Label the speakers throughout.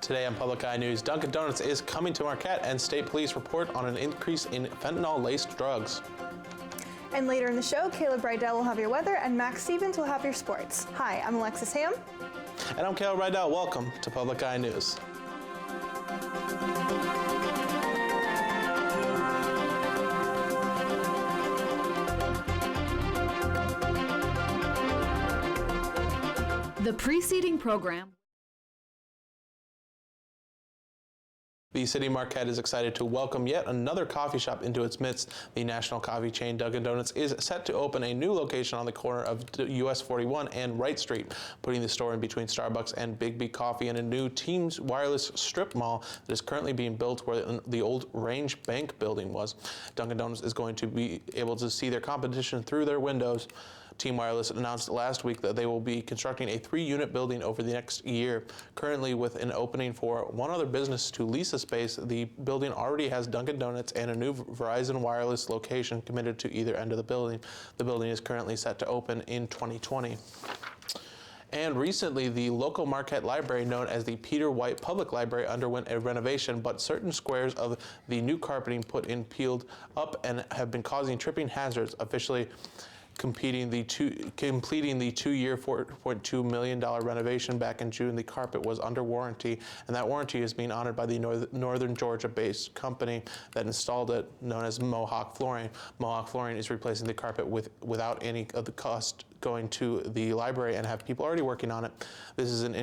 Speaker 1: Today on Public Eye News, Dunkin Donuts is coming to Marquette, and state police report on an increase in fentanyl-laced drugs.
Speaker 2: And later in the show, Caleb Rydell will have your weather, and Max Stevens will have your sports. Hi, I'm Alexis Ham.
Speaker 1: And I'm Caleb Rydell. Welcome to Public Eye News.
Speaker 3: The preceding program.
Speaker 1: The city of Marquette is excited to welcome yet another coffee shop into its midst. The national coffee chain Dunkin Donuts is set to open a new location on the corner of US 41 and Wright Street, putting the store in between Starbucks and Big B Coffee in a new Teams wireless strip mall that is currently being built where the old Range Bank building was. Dunkin Donuts is going to be able to see their competition through their windows. Team Wireless announced last week that they will be constructing a 3-unit building over the next year. Currently, with an opening for one other business to lease a space, the building already has Dunkin Donuts and a new Verizon Wireless location committed to either end of the building. The building is currently set to open in 2020. And recently, the local Marquette library, known as the Peter White Public Library, underwent a renovation, but certain squares of the new carpeting put in peeled up and have been causing tripping hazards, officially completing the 2-year, $4.2 million renovation back in June. The carpet was under warranty, and that warranty is being honored by the Northern Georgia-based company that installed it, known as Mohawk Flooring. Mohawk Flooring is replacing the carpet without any of the cost going to the library, and have people already working on it. This is going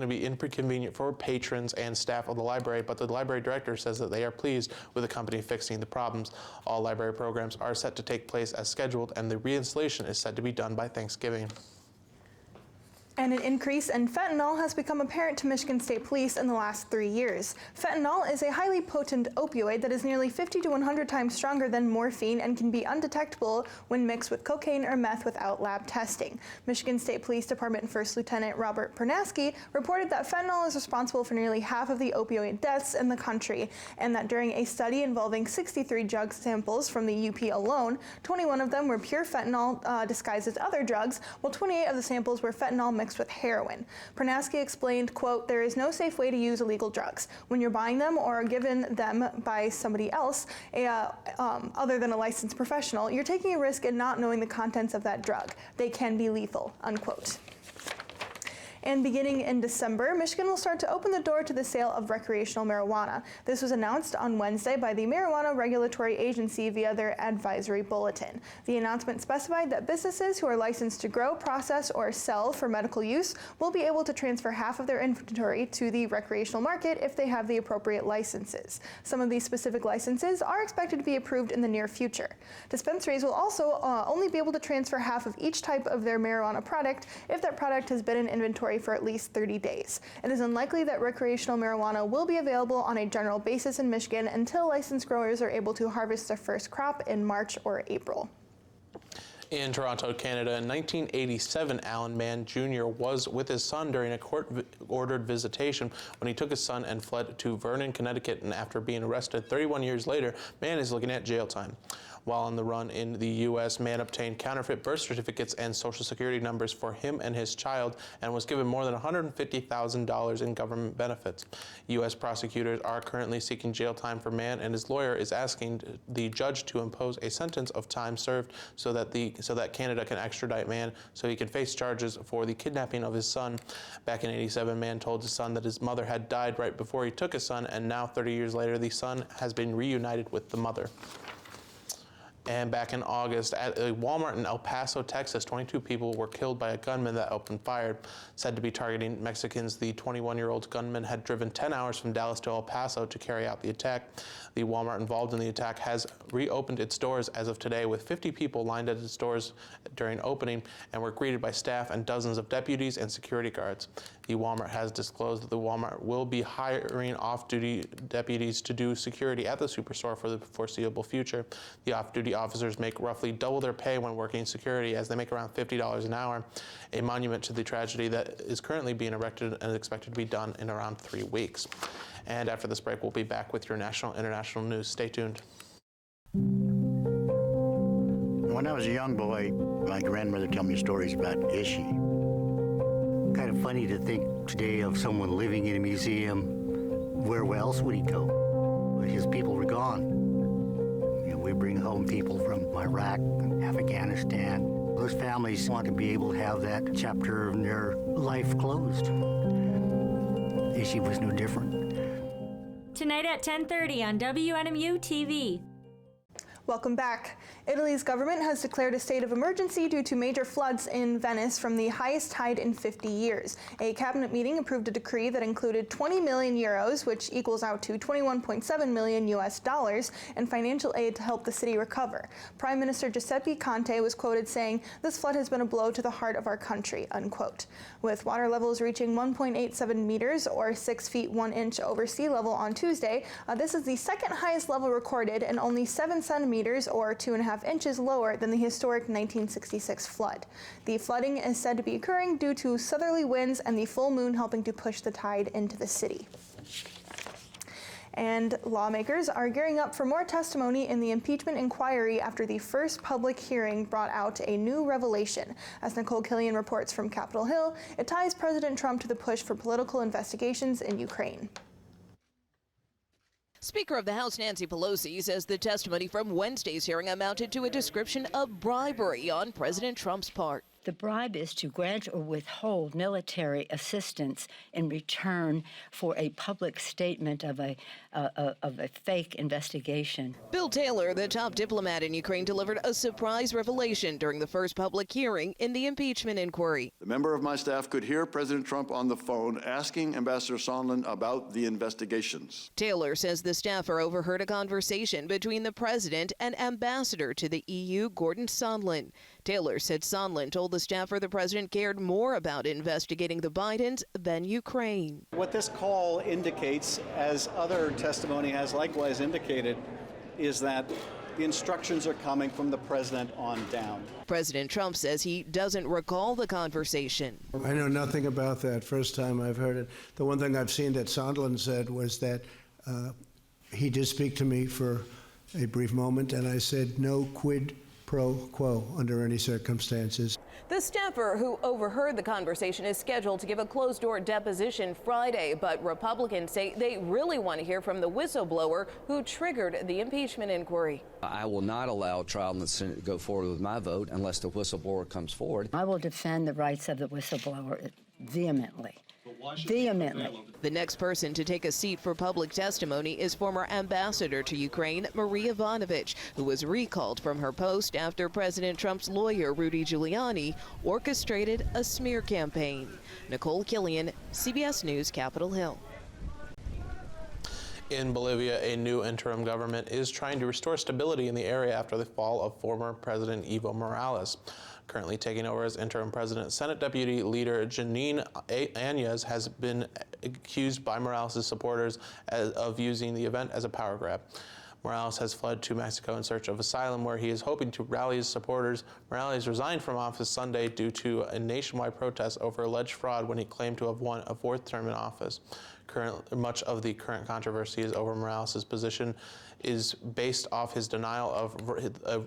Speaker 1: to be inconvenient for patrons and staff of the library, but the library director says that they are pleased with the company fixing the problems. All library programs are set to take place as scheduled, and the reinstallation is said to be done by Thanksgiving.
Speaker 2: And an increase in fentanyl has become apparent to Michigan State Police in the last 3 years. Fentanyl is a highly potent opioid that is nearly 50 to 100 times stronger than morphine and can be undetectable when mixed with cocaine or meth without lab testing. Michigan State Police Department First Lieutenant Robert Pernaski reported that fentanyl is responsible for nearly half of the opioid deaths in the country, and that during a study involving 63 drug samples from the UP alone, 21 of them were pure fentanyl disguised as other drugs, while 28 of the samples were fentanyl mixed with heroin. Pernaski explained, quote, "There is no safe way to use illegal drugs. When you're buying them or are given them by somebody else, other than a licensed professional, you're taking a risk in not knowing the contents of that drug. They can be lethal," unquote. And beginning in December, Michigan will start to open the door to the sale of recreational marijuana. This was announced on Wednesday by the Marijuana Regulatory Agency via their advisory bulletin. The announcement specified that businesses who are licensed to grow, process, or sell for medical use will be able to transfer half of their inventory to the recreational market if they have the appropriate licenses. Some of these specific licenses are expected to be approved in the near future. Dispensaries will also only be able to transfer half of each type of their marijuana product if that product has been in inventory for at least 30 days. It is unlikely that recreational marijuana will be available on a general basis in Michigan until licensed growers are able to harvest their first crop in March or April.
Speaker 1: In Toronto, Canada, in 1987, Alain Mann Jr. was with his son during a court-ordered visitation when he took his son and fled to Vernon, Connecticut, and after being arrested 31 years later, Mann is looking at jail time. While on the run in the U.S., Mann obtained counterfeit birth certificates and Social Security numbers for him and his child and was given more than $150,000 in government benefits. U.S. prosecutors are currently seeking jail time for Mann, and his lawyer is asking the judge to impose a sentence of time served so that Canada can extradite Mann so he can face charges for the kidnapping of his son. Back in '87, Mann told his son that his mother had died right before he took his son, and now 30 years later, the son has been reunited with the mother. And back in August, at a Walmart in El Paso, Texas, 22 people were killed by a gunman that opened fire. Said to be targeting Mexicans, the 21-year-old gunman had driven 10 hours from Dallas to El Paso to carry out the attack. The Walmart involved in the attack has reopened its doors as of today, with 50 people lined at its doors during opening and were greeted by staff and dozens of deputies and security guards. The Walmart has disclosed that the Walmart will be hiring off-duty deputies to do security at the superstore for the foreseeable future. The off-duty officers make roughly double their pay when working security, as they make around $50 an hour, a monument to the tragedy that is currently being erected and is expected to be done in around 3 weeks. And after this break, we'll be back with your national and international news. Stay tuned.
Speaker 4: When I was a young boy, my grandmother told me stories about Ishi. Kind of funny to think today of someone living in a museum. Where else would he go? His people were gone. You know, we bring home people from Iraq and Afghanistan. Those families want to be able to have that chapter in their life closed. The issue was no different.
Speaker 5: Tonight at 10:30 on WNMU TV.
Speaker 2: Welcome back. Italy's government has declared a state of emergency due to major floods in Venice from the highest tide in 50 years. A cabinet meeting approved a decree that included 20 million euros, which equals out to 21.7 million US dollars, and financial aid to help the city recover. Prime Minister Giuseppe Conte was quoted saying, "This flood has been a blow to the heart of our country," unquote. With water levels reaching 1.87 meters or 6 feet 1 inch over sea level on Tuesday, this is the second highest level recorded and only 7 centimeters or 2.5 inches lower than the historic 1966 flood. The flooding is said to be occurring due to southerly winds and the full moon helping to push the tide into the city. And lawmakers are gearing up for more testimony in the impeachment inquiry after the first public hearing brought out a new revelation. As Nicole Killian reports from Capitol Hill, it ties President Trump to the push for political investigations in Ukraine.
Speaker 6: Speaker of the House Nancy Pelosi says the testimony from Wednesday's hearing amounted to a description of bribery on President Trump's part.
Speaker 7: The bribe is to grant or withhold military assistance in return for a public statement of a fake investigation.
Speaker 6: Bill Taylor, the top diplomat in Ukraine, delivered a surprise revelation during the first public hearing in the impeachment inquiry.
Speaker 8: A member of my staff could hear President Trump on the phone asking Ambassador Sondland about the investigations.
Speaker 6: Taylor says the staffer overheard a conversation between the president and ambassador to the EU, Gordon Sondland. Taylor said Sondland told the staffer the president cared more about investigating the Bidens than Ukraine.
Speaker 9: What this call indicates, as other testimony has likewise indicated, is that the instructions are coming from the president on down.
Speaker 6: President Trump says he doesn't recall the conversation.
Speaker 10: I know nothing about that. First time I've heard it. The one thing I've seen that Sondland said was that he did speak to me for a brief moment, and I said no quid pro quo under any circumstances.
Speaker 6: The staffer who overheard the conversation is scheduled to give a closed-door deposition Friday, but Republicans say they really want to hear from the whistleblower who triggered the impeachment inquiry.
Speaker 11: I will not allow trial in the Senate to go forward with my vote unless the whistleblower comes forward.
Speaker 7: I will defend the rights of the whistleblower vehemently. Vehemently.
Speaker 6: The next person to take a seat for public testimony is former ambassador to Ukraine, Marie Yovanovitch, who was recalled from her post after President Trump's lawyer, Rudy Giuliani, orchestrated a smear campaign. Nicole Killian, CBS News, Capitol Hill.
Speaker 1: In Bolivia, a new interim government is trying to restore stability in the area after the fall of former President Evo Morales. Currently taking over as interim president, Senate Deputy Leader Janine Áñez has been accused by Morales' supporters of using the event as a power grab. Morales has fled to Mexico in search of asylum, where he is hoping to rally his supporters. Morales resigned from office Sunday due to a nationwide protest over alleged fraud when he claimed to have won a fourth term in office. Much of the current controversy is over Morales' position is based off his denial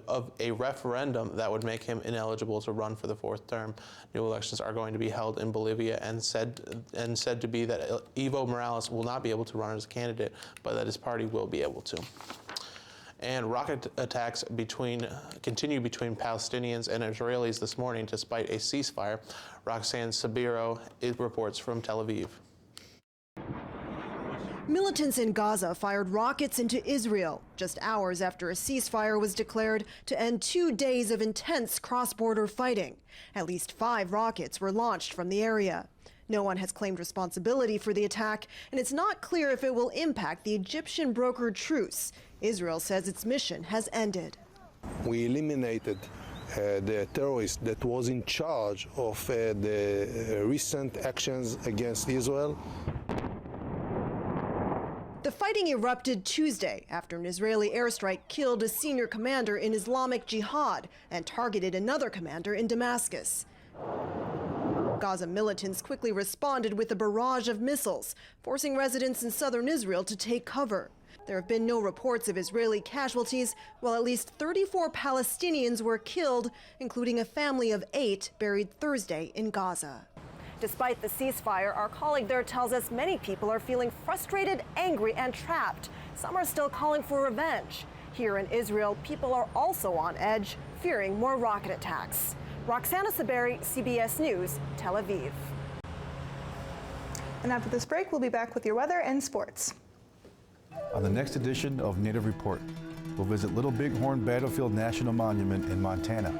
Speaker 1: of a referendum that would make him ineligible to run for the fourth term. New elections are going to be held in Bolivia, and said to be that Evo Morales will not be able to run as a candidate, but that his party will be able to. And rocket attacks continue between Palestinians and Israelis this morning despite a ceasefire. Roxanne Sabiro reports from Tel Aviv.
Speaker 12: Militants in Gaza fired rockets into Israel just hours after a ceasefire was declared to end 2 days of intense cross-border fighting. At least 5 rockets were launched from the area. No one has claimed responsibility for the attack, and it's not clear if it will impact the Egyptian brokered truce. Israel says its mission has ended.
Speaker 13: We eliminated the terrorist that was in charge of the recent actions against Israel.
Speaker 12: The fighting erupted Tuesday after an Israeli airstrike killed a senior commander in Islamic Jihad and targeted another commander in Damascus. Gaza militants quickly responded with a barrage of missiles, forcing residents in southern Israel to take cover. There have been no reports of Israeli casualties, while at least 34 Palestinians were killed, including a family of 8 buried Thursday in Gaza. Despite the ceasefire, our colleague there tells us many people are feeling frustrated, angry, and trapped. Some are still calling for revenge. Here in Israel, people are also on edge, fearing more rocket attacks. Roxana Saberi, CBS News, Tel Aviv.
Speaker 2: And after this break, we'll be back with your weather and sports.
Speaker 14: On the next edition of Native Report, we'll visit Little Bighorn Battlefield National Monument in Montana.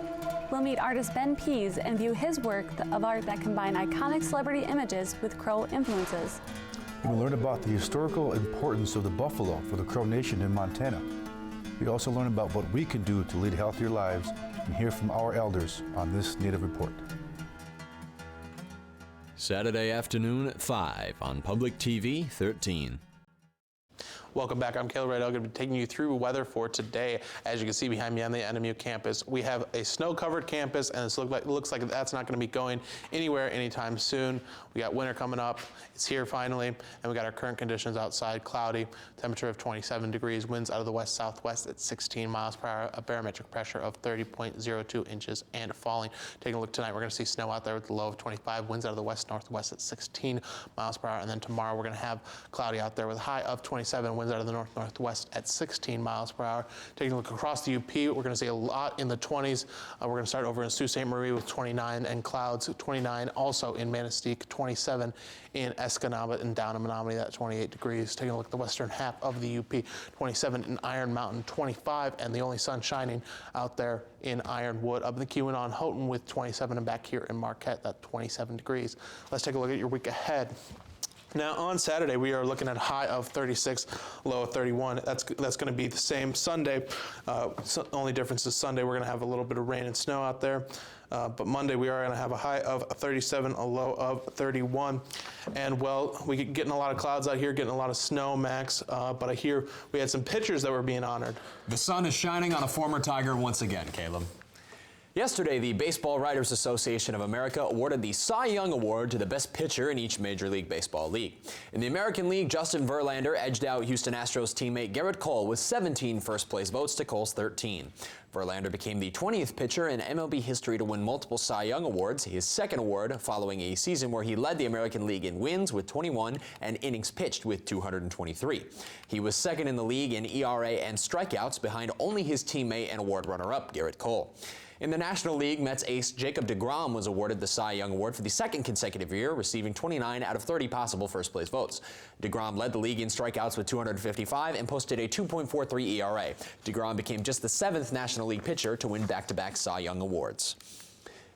Speaker 15: We'll meet artist Ben Pease and view his work of art that combine iconic celebrity images with Crow influences.
Speaker 14: We'll learn about the historical importance of the buffalo for the Crow Nation in Montana. We also learn about what we can do to lead healthier lives and hear from our elders on this Native Report.
Speaker 16: Saturday afternoon at 5 on Public TV 13.
Speaker 1: Welcome back. I'm Caleb Riddell. I'm going to be taking you through weather for today. As you can see behind me on the NMU campus, we have a snow-covered campus, and it looks like that's not going to be going anywhere anytime soon. We got winter coming up. It's here finally, and we got our current conditions outside: cloudy, temperature of 27 degrees, winds out of the west-southwest at 16 miles per hour, a barometric pressure of 30.02 inches, and falling. Taking a look tonight, we're going to see snow out there with a low of 25, winds out of the west-northwest at 16 miles per hour, and then tomorrow we're going to have cloudy out there with a high of 27, winds out of the north-northwest at 16 miles per hour. Taking a look across the UP, we're going to see a lot in the 20s. We're going to start over in Sault Ste. Marie with 29 and clouds, 29 also in Manistee, 27 in Escanaba and down in Menominee, that's 28 degrees. Taking a look at the western half of the UP, 27 in Iron Mountain, 25, and the only sun shining out there in Ironwood. Up in the Keweenaw, Houghton with 27, and back here in Marquette, that's 27 degrees. Let's take a look at your week ahead. Now on Saturday, we are looking at a high of 36, low of 31. That's going to be the same Sunday. Only difference is Sunday we're going to have a little bit of rain and snow out there. But Monday we are going to have a high of 37, a low of 31. And well, we're getting a lot of clouds out here, getting a lot of snow, Max. But I hear we had some pitchers that were being honored.
Speaker 17: The sun is shining on a former Tiger once again, Caleb. Yesterday, the Baseball Writers Association of America awarded the Cy Young Award to the best pitcher in each Major League Baseball league. In the American League, Justin Verlander edged out Houston Astros teammate Garrett Cole with 17 first-place votes to Cole's 13. Verlander became the 20th pitcher in MLB history to win multiple Cy Young Awards, his second award following a season where he led the American League in wins with 21 and innings pitched with 223. He was second in the league in ERA and strikeouts behind only his teammate and award runner-up Garrett Cole. In the National League, Mets ace Jacob deGrom was awarded the Cy Young Award for the second consecutive year, receiving 29 out of 30 possible first-place votes. deGrom led the league in strikeouts with 255 and posted a 2.43 ERA. deGrom became just the 7th National League pitcher to win back-to-back Cy Young Awards.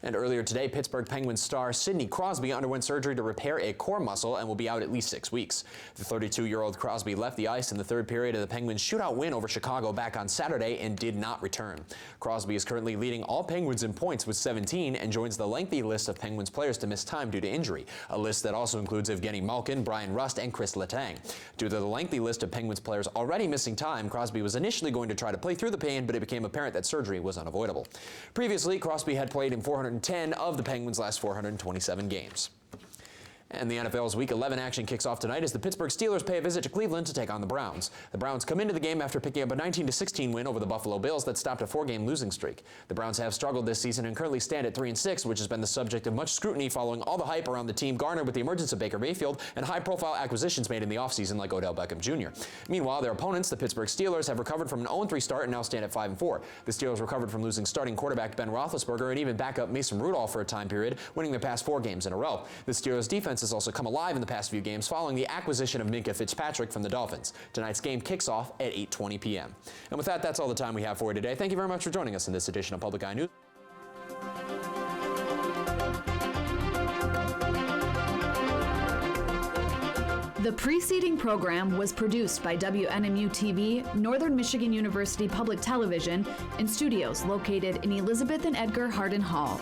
Speaker 17: And earlier today, Pittsburgh Penguins star Sidney Crosby underwent surgery to repair a core muscle and will be out at least 6 weeks. The 32-year-old Crosby left the ice in the third period of the Penguins' shootout win over Chicago back on Saturday and did not return. Crosby is currently leading all Penguins in points with 17 and joins the lengthy list of Penguins players to miss time due to injury, a list that also includes Evgeny Malkin, Brian Rust, and Chris Letang. Due to the lengthy list of Penguins players already missing time, Crosby was initially going to try to play through the pain, but it became apparent that surgery was unavoidable. Previously, Crosby had played in 410 of the Penguins' last 427 games. And the NFL's Week 11 action kicks off tonight as the Pittsburgh Steelers pay a visit to Cleveland to take on the Browns. The Browns come into the game after picking up a 19-16 win over the Buffalo Bills that stopped a 4-game losing streak. The Browns have struggled this season and currently stand at 3-6, which has been the subject of much scrutiny following all the hype around the team garnered with the emergence of Baker Mayfield and high-profile acquisitions made in the offseason like Odell Beckham Jr. Meanwhile, their opponents, the Pittsburgh Steelers, have recovered from an 0-3 start and now stand at 5-4. The Steelers recovered from losing starting quarterback Ben Roethlisberger and even backup Mason Rudolph for a time period, winning their past 4 games in a row. The Steelers' defense has also come alive in the past few games following the acquisition of Minkah Fitzpatrick from the Dolphins. Tonight's game kicks off at 8:20 p.m. And with that, that's all the time we have for you today. Thank you very much for joining us in this edition of Public Eye News.
Speaker 3: The preceding program was produced by WNMU-TV, Northern Michigan University Public Television, in studios located in Elizabeth and Edgar Hardin Hall.